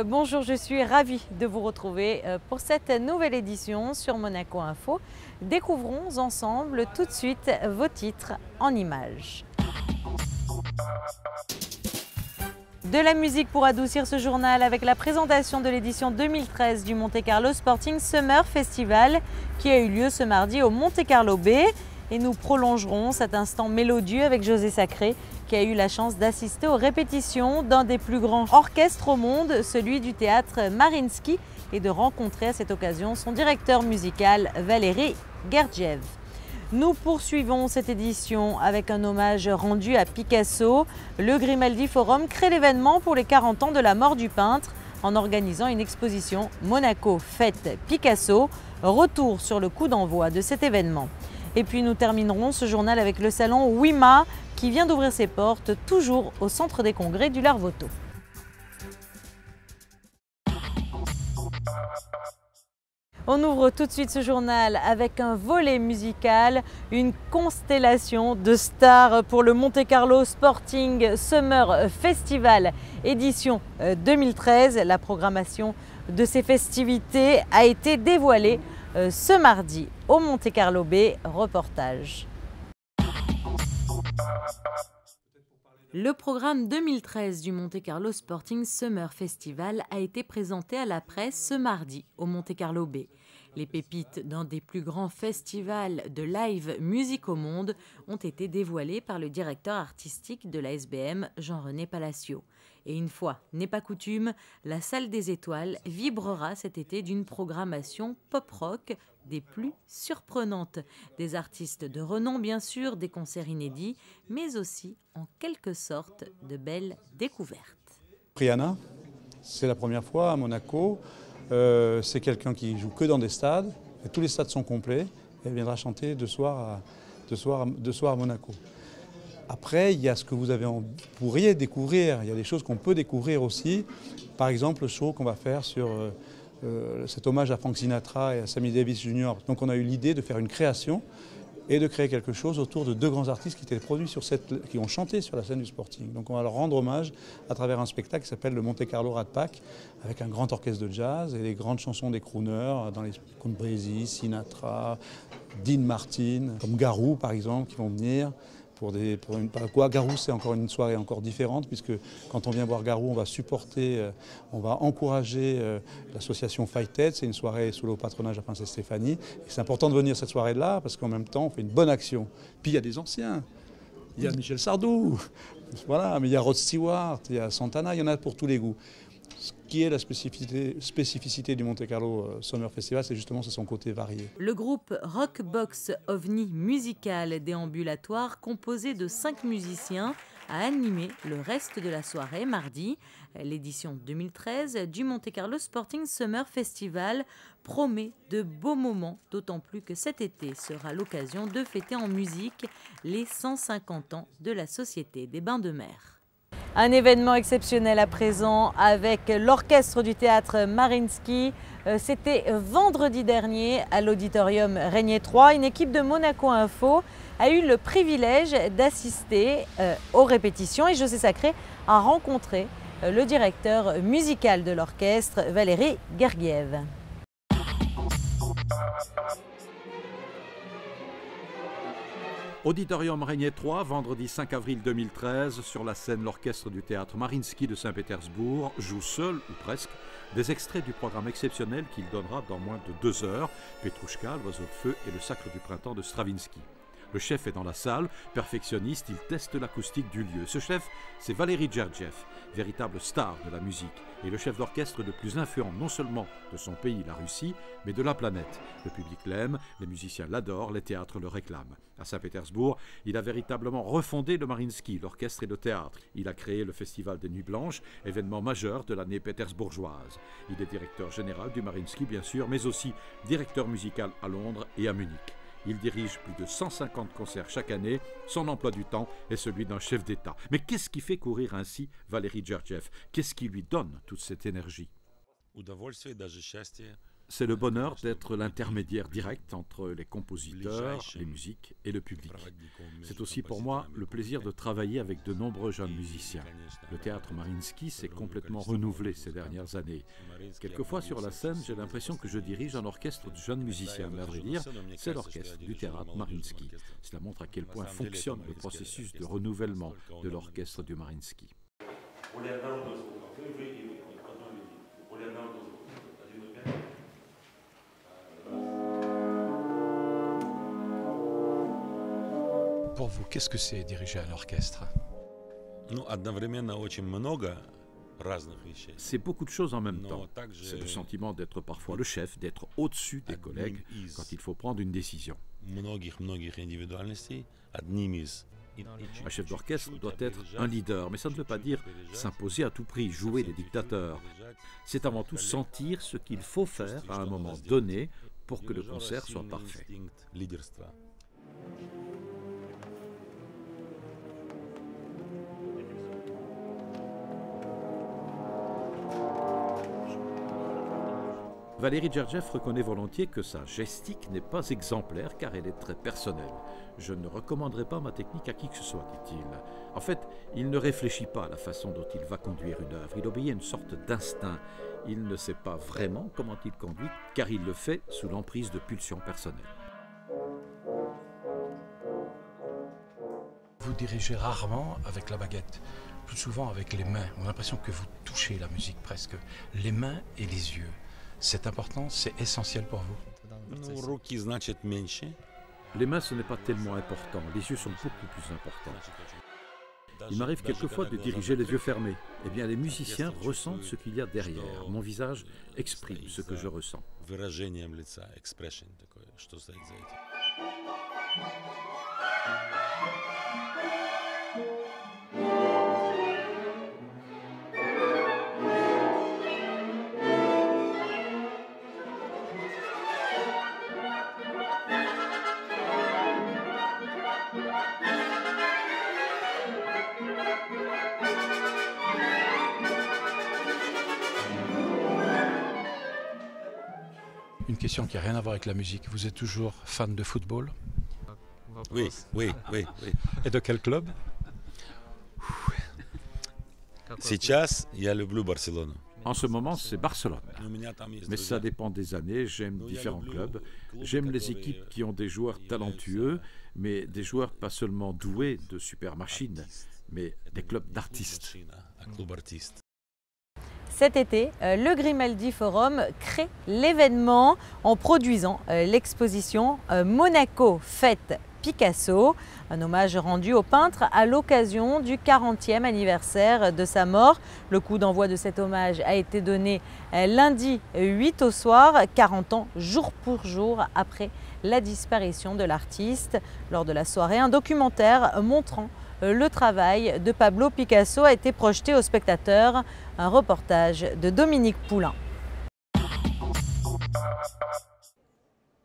Bonjour, je suis ravie de vous retrouver pour cette nouvelle édition sur Monaco Info. Découvrons ensemble tout de suite vos titres en images. De la musique pour adoucir ce journal avec la présentation de l'édition 2013 du Monte Carlo Sporting Summer Festival qui a eu lieu ce mardi au Monte Carlo Bay. Et nous prolongerons cet instant mélodieux avec José Sacré qui a eu la chance d'assister aux répétitions d'un des plus grands orchestres au monde, celui du théâtre Mariinsky, et de rencontrer à cette occasion son directeur musical Valéry Gergiev. Nous poursuivons cette édition avec un hommage rendu à Picasso. Le Grimaldi Forum crée l'événement pour les 40 ans de la mort du peintre en organisant une exposition Monaco Fête Picasso. Retour sur le coup d'envoi de cet événement. Et puis nous terminerons ce journal avec le salon WIMA qui vient d'ouvrir ses portes, toujours au centre des congrès du Larvoto. On ouvre tout de suite ce journal avec un volet musical, une constellation de stars pour le Monte Carlo Sporting Summer Festival édition 2013. La programmation de ces festivités a été dévoilée ce mardi au Monte Carlo Bay. Reportage. Le programme 2013 du Monte Carlo Sporting Summer Festival a été présenté à la presse ce mardi au Monte Carlo Bay. Les pépites d'un des plus grands festivals de live musique au monde ont été dévoilées par le directeur artistique de la SBM, Jean-René Palacio. Et une fois n'est pas coutume, la Salle des Étoiles vibrera cet été d'une programmation pop-rock des plus surprenantes. Des artistes de renom bien sûr, des concerts inédits, mais aussi en quelque sorte de belles découvertes. Rihanna, c'est la première fois à Monaco. C'est quelqu'un qui joue que dans des stades. Et tous les stades sont complets. Elle viendra chanter deux soirs à Monaco. Après, il y a ce que vous pourriez découvrir. Il y a des choses qu'on peut découvrir aussi. Par exemple, le show qu'on va faire sur cet hommage à Frank Sinatra et à Sammy Davis Jr. Donc on a eu l'idée de faire une création et de créer quelque chose autour de deux grands artistes qui étaient produits qui ont chanté sur la scène du Sporting. Donc on va leur rendre hommage à travers un spectacle qui s'appelle le Monte Carlo Rat Pack, avec un grand orchestre de jazz et les grandes chansons des crooners, dans les Count Basie, Sinatra, Dean Martin, comme Garou par exemple, qui vont venir. Garou, c'est encore une soirée encore différente, puisque quand on vient voir Garou, on va supporter, on va encourager l'association Fighted. C'est une soirée sous le patronage de la princesse Stéphanie. C'est important de venir cette soirée-là, parce qu'en même temps, on fait une bonne action. Puis il y a des anciens. Il y a Michel Sardou, voilà, mais il y a Rod Stewart, il y a Santana, il y en a pour tous les goûts. Ce qui est la spécificité du Monte Carlo Summer Festival, c'est justement son côté varié. Le groupe Rockbox OVNI musical déambulatoire, composé de 5 musiciens, a animé le reste de la soirée mardi. L'édition 2013 du Monte Carlo Sporting Summer Festival promet de beaux moments, d'autant plus que cet été sera l'occasion de fêter en musique les 150 ans de la Société des Bains de Mer. Un événement exceptionnel à présent avec l'orchestre du théâtre Mariinsky. C'était vendredi dernier à l'auditorium Régnier 3. Une équipe de Monaco Info a eu le privilège d'assister aux répétitions et José Sacré a rencontré le directeur musical de l'orchestre, Valéry Gergiev. Auditorium Régnier 3, vendredi 5 avril 2013, sur la scène, l'orchestre du théâtre Mariinsky de Saint-Pétersbourg joue seul, ou presque, des extraits du programme exceptionnel qu'il donnera dans moins de 2 heures, Petrouchka, l'oiseau de feu et le sacre du printemps de Stravinsky. Le chef est dans la salle, perfectionniste, il teste l'acoustique du lieu. Ce chef, c'est Valéry Gergiev, véritable star de la musique, et le chef d'orchestre le plus influent non seulement de son pays, la Russie, mais de la planète. Le public l'aime, les musiciens l'adorent, les théâtres le réclament. À Saint-Pétersbourg, il a véritablement refondé le Mariinsky, l'orchestre et le théâtre. Il a créé le Festival des Nuits Blanches, événement majeur de l'année pétersbourgeoise. Il est directeur général du Mariinsky, bien sûr, mais aussi directeur musical à Londres et à Munich. Il dirige plus de 150 concerts chaque année. Son emploi du temps est celui d'un chef d'État. Mais qu'est-ce qui fait courir ainsi Valéry Gergiev? Qu'est-ce qui lui donne toute cette énergie? c'est le bonheur d'être l'intermédiaire direct entre les compositeurs, les musiques et le public. C'est aussi pour moi le plaisir de travailler avec de nombreux jeunes musiciens. Le théâtre Mariinsky s'est complètement renouvelé ces dernières années. Quelquefois sur la scène, j'ai l'impression que je dirige un orchestre de jeunes musiciens, mais à vrai dire, c'est l'orchestre du théâtre Mariinsky. Cela montre à quel point fonctionne le processus de renouvellement de l'orchestre du Mariinsky. Pour vous, qu'est-ce que c'est diriger un orchestre? C'est beaucoup de choses en même temps. C'est le sentiment d'être parfois le chef, d'être au-dessus des collègues quand il faut prendre une décision. Un chef d'orchestre doit être un leader, mais ça ne veut pas dire s'imposer à tout prix, jouer les dictateurs. C'est avant tout sentir ce qu'il faut faire à un moment donné pour que le concert soit parfait. Valéry Gergiev reconnaît volontiers que sa gestique n'est pas exemplaire car elle est très personnelle. Je ne recommanderai pas ma technique à qui que ce soit, dit-il. En fait, il ne réfléchit pas à la façon dont il va conduire une œuvre. Il obéit à une sorte d'instinct. Il ne sait pas vraiment comment il conduit car il le fait sous l'emprise de pulsions personnelles. Vous dirigez rarement avec la baguette, plus souvent avec les mains. On a l'impression que vous touchez la musique presque. Les mains et les yeux. C'est important, c'est essentiel pour vous? Les mains, ce n'est pas tellement important. Les yeux sont beaucoup plus importants. Il m'arrive quelquefois de diriger les yeux fermés. Eh bien, les musiciens ressentent ce qu'il y a derrière. Mon visage exprime ce que je ressens. Une question qui n'a rien à voir avec la musique. Vous êtes toujours fan de football? Oui. Et de quel club? Сейчас я люблю Барселону. En ce moment, c'est Barcelone. Mais ça dépend des années. J'aime différents clubs. J'aime les équipes qui ont des joueurs talentueux, mais des joueurs pas seulement doués de super machines, mais des clubs d'artistes. Cet été, le Grimaldi Forum crée l'événement en produisant l'exposition Monaco Fête Picasso, un hommage rendu au peintre à l'occasion du 40e anniversaire de sa mort. Le coup d'envoi de cet hommage a été donné lundi 8 au soir, 40 ans jour pour jour après la disparition de l'artiste. Lors de la soirée, un documentaire montrant le travail de Pablo Picasso a été projeté aux spectateurs. Un reportage de Dominique Poulain.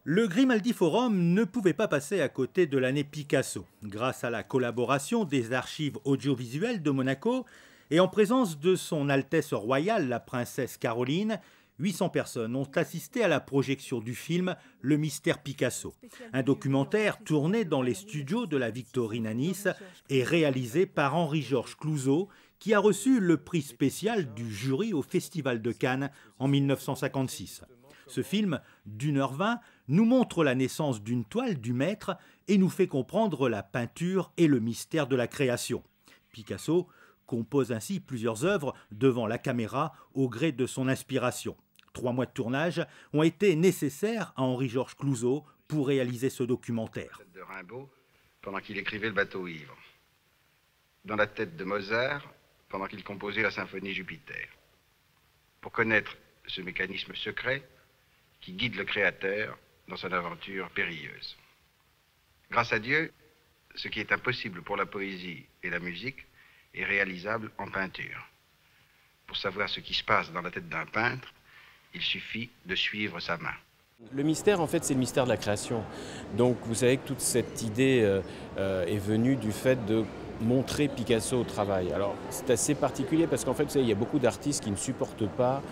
Le Grimaldi Forum ne pouvait pas passer à côté de l'année Picasso. Grâce à la collaboration des archives audiovisuelles de Monaco et en présence de son Altesse royale, la princesse Caroline, 800 personnes ont assisté à la projection du film Le Mystère Picasso, un documentaire tourné dans les studios de la Victorine à Nice et réalisé par Henri-Georges Clouzot, qui a reçu le prix spécial du jury au Festival de Cannes en 1956. Ce film, d'1h20, nous montre la naissance d'une toile du maître et nous fait comprendre la peinture et le mystère de la création. Picasso compose ainsi plusieurs œuvres devant la caméra au gré de son inspiration. 3 mois de tournage ont été nécessaires à Henri-Georges Clouzot pour réaliser ce documentaire. De Rimbaud, pendant qu'il écrivait Le bateau ivre. Dans la tête de Mozart, pendant qu'il composait la symphonie Jupiter. Pour connaître ce mécanisme secret qui guide le créateur dans son aventure périlleuse. Grâce à Dieu, ce qui est impossible pour la poésie et la musique est réalisable en peinture. Pour savoir ce qui se passe dans la tête d'un peintre, il suffit de suivre sa main. Le mystère, en fait, c'est le mystère de la création. Donc, vous savez que toute cette idée est venue du fait de montrer Picasso au travail. Alors c'est assez particulier parce qu'en fait, vous savez, il y a beaucoup d'artistes qui ne supportent pas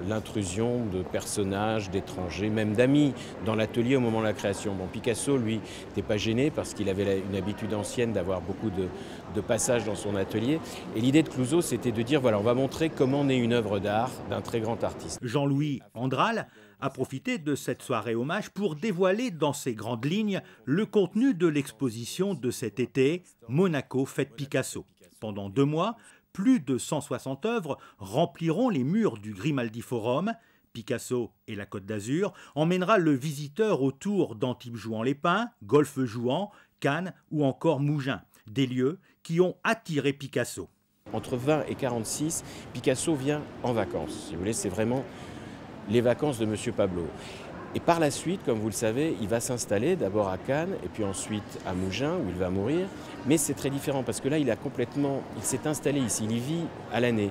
l'intrusion de personnages, d'étrangers, même d'amis dans l'atelier au moment de la création. Bon, Picasso, lui, n'était pas gêné parce qu'il avait une habitude ancienne d'avoir beaucoup de passages dans son atelier. Et l'idée de Clouzot, c'était de dire, voilà, on va montrer comment naît une œuvre d'art d'un très grand artiste. Jean-Louis Andral a profité de cette soirée hommage pour dévoiler dans ses grandes lignes le contenu de l'exposition de cet été, Monaco Fête Picasso. Pendant 2 mois, plus de 160 œuvres rempliront les murs du Grimaldi Forum. Picasso et la Côte d'Azur emmènera le visiteur autour d'Antibes-Jouan-les-Pins, Golfe-Jouan, Cannes ou encore Mougins, des lieux qui ont attiré Picasso. Entre 20 et 46, Picasso vient en vacances. Si vous voulez, c'est vraiment les vacances de Monsieur Pablo. Et par la suite, comme vous le savez, il va s'installer d'abord à Cannes et puis ensuite à Mougins où il va mourir. Mais c'est très différent parce que là, il s'est installé ici, il y vit à l'année.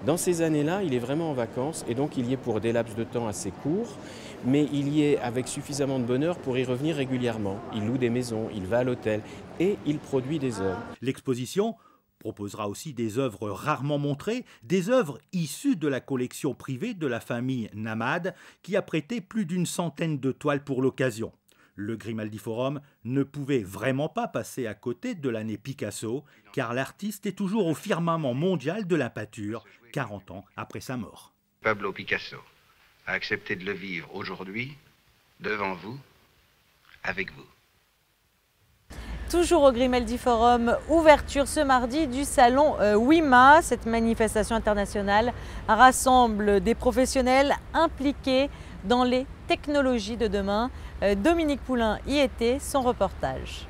Dans ces années-là, il est vraiment en vacances et donc il y est pour des laps de temps assez courts, mais il y est avec suffisamment de bonheur pour y revenir régulièrement. Il loue des maisons, il va à l'hôtel et il produit des œuvres. L'exposition proposera aussi des œuvres rarement montrées, des œuvres issues de la collection privée de la famille Namad, qui a prêté plus d'une centaine de toiles pour l'occasion. Le Grimaldi Forum ne pouvait vraiment pas passer à côté de l'année Picasso, car l'artiste est toujours au firmament mondial de la peinture, 40 ans après sa mort. Pablo Picasso a accepté de le vivre aujourd'hui, devant vous, avec vous. Toujours au Grimaldi Forum, ouverture ce mardi du salon WIMA. Cette manifestation internationale rassemble des professionnels impliqués dans les technologies de demain. Dominique Poulain y était, son reportage.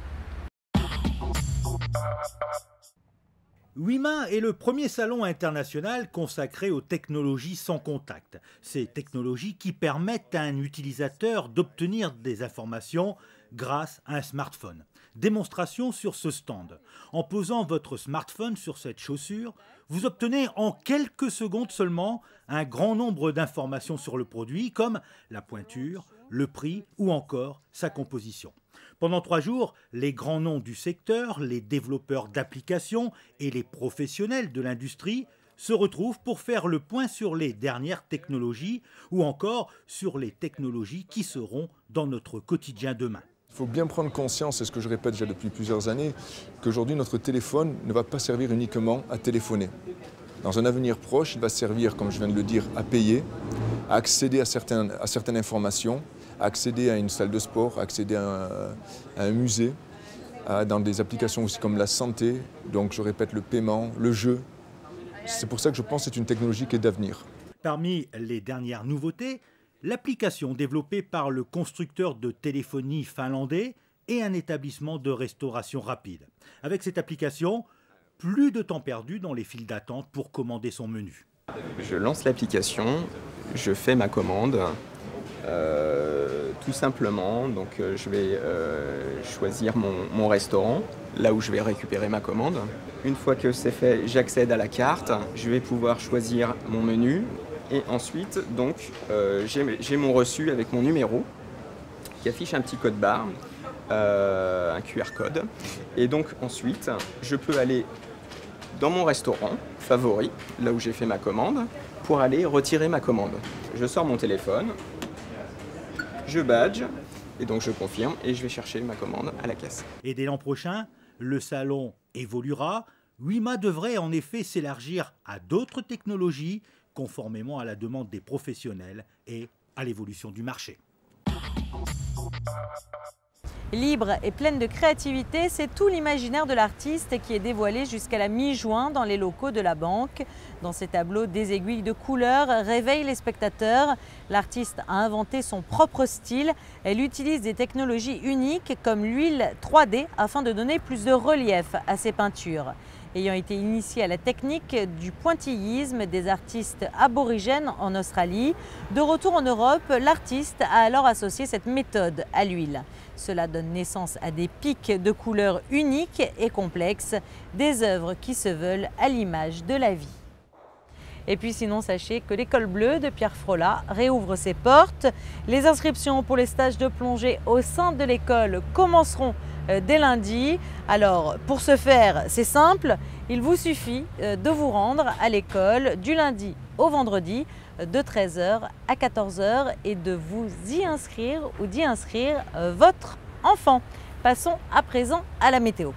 WIMA est le premier salon international consacré aux technologies sans contact. Ces technologies qui permettent à un utilisateur d'obtenir des informations grâce à un smartphone. Démonstration sur ce stand. En posant votre smartphone sur cette chaussure, vous obtenez en quelques secondes seulement un grand nombre d'informations sur le produit comme la pointure, le prix ou encore sa composition. Pendant 3 jours, les grands noms du secteur, les développeurs d'applications et les professionnels de l'industrie se retrouvent pour faire le point sur les dernières technologies ou encore sur les technologies qui seront dans notre quotidien demain. Il faut bien prendre conscience, et ce que je répète déjà depuis plusieurs années, qu'aujourd'hui notre téléphone ne va pas servir uniquement à téléphoner. Dans un avenir proche, il va servir, comme je viens de le dire, à payer, à accéder à certaines informations, à accéder à une salle de sport, à accéder à un musée, dans des applications aussi comme la santé, donc je répète le paiement, le jeu. C'est pour ça que je pense que c'est une technologie qui est d'avenir. Parmi les dernières nouveautés, l'application développée par le constructeur de téléphonie finlandais et un établissement de restauration rapide. Avec cette application, plus de temps perdu dans les files d'attente pour commander son menu. Je lance l'application, je fais ma commande, tout simplement. Donc je vais choisir mon restaurant, là où je vais récupérer ma commande. Une fois que c'est fait, j'accède à la carte, je vais pouvoir choisir mon menu. Et ensuite, donc, j'ai mon reçu avec mon numéro qui affiche un petit code barre, un QR code. Et donc ensuite, je peux aller dans mon restaurant favori, là où j'ai fait ma commande, pour aller retirer ma commande. Je sors mon téléphone, je badge, et donc je confirme, et je vais chercher ma commande à la caisse. Et dès l'an prochain, le salon évoluera. WIMA devrait en effet s'élargir à d'autres technologies, conformément à la demande des professionnels et à l'évolution du marché. Libre et pleine de créativité, c'est tout l'imaginaire de l'artiste qui est dévoilé jusqu'à la mi-juin dans les locaux de la banque. Dans ces tableaux, des aiguilles de couleurs réveillent les spectateurs. L'artiste a inventé son propre style. Elle utilise des technologies uniques comme l'huile 3D afin de donner plus de relief à ses peintures. Ayant été initié à la technique du pointillisme des artistes aborigènes en Australie, de retour en Europe, l'artiste a alors associé cette méthode à l'huile. Cela donne naissance à des pics de couleurs uniques et complexes, des œuvres qui se veulent à l'image de la vie. Et puis sinon, sachez que l'école bleue de Pierre Frolat réouvre ses portes. Les inscriptions pour les stages de plongée au sein de l'école commenceront dès lundi. Alors pour ce faire, c'est simple, il vous suffit de vous rendre à l'école du lundi au vendredi de 13h à 14h et de vous y inscrire ou d'y inscrire votre enfant. Passons à présent à la météo.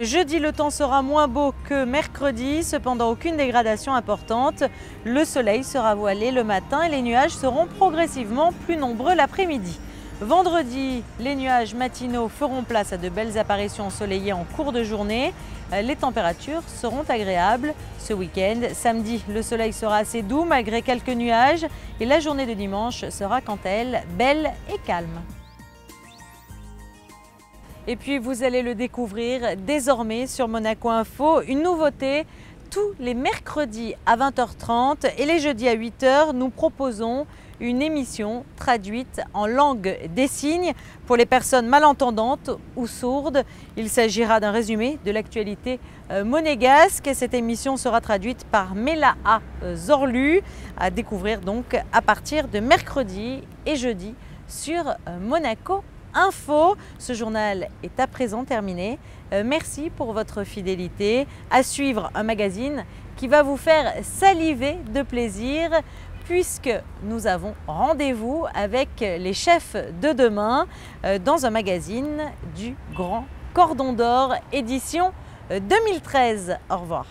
Jeudi, le temps sera moins beau que mercredi, cependant aucune dégradation importante. Le soleil sera voilé le matin et les nuages seront progressivement plus nombreux l'après-midi. Vendredi, les nuages matinaux feront place à de belles apparitions ensoleillées en cours de journée. Les températures seront agréables ce week-end. Samedi, le soleil sera assez doux malgré quelques nuages et la journée de dimanche sera quant à elle belle et calme. Et puis vous allez le découvrir désormais sur Monaco Info, une nouveauté. Tous les mercredis à 20h30 et les jeudis à 8h, nous proposons une émission traduite en langue des signes pour les personnes malentendantes ou sourdes. Il s'agira d'un résumé de l'actualité monégasque. Cette émission sera traduite par Melaha Zorlu, à découvrir donc à partir de mercredi et jeudi sur Monaco Info. Ce journal est à présent terminé. Merci pour votre fidélité. À suivre, un magazine qui va vous faire saliver de plaisir puisque nous avons rendez-vous avec les chefs de demain dans un magazine du Grand Cordon d'Or, édition 2013. Au revoir.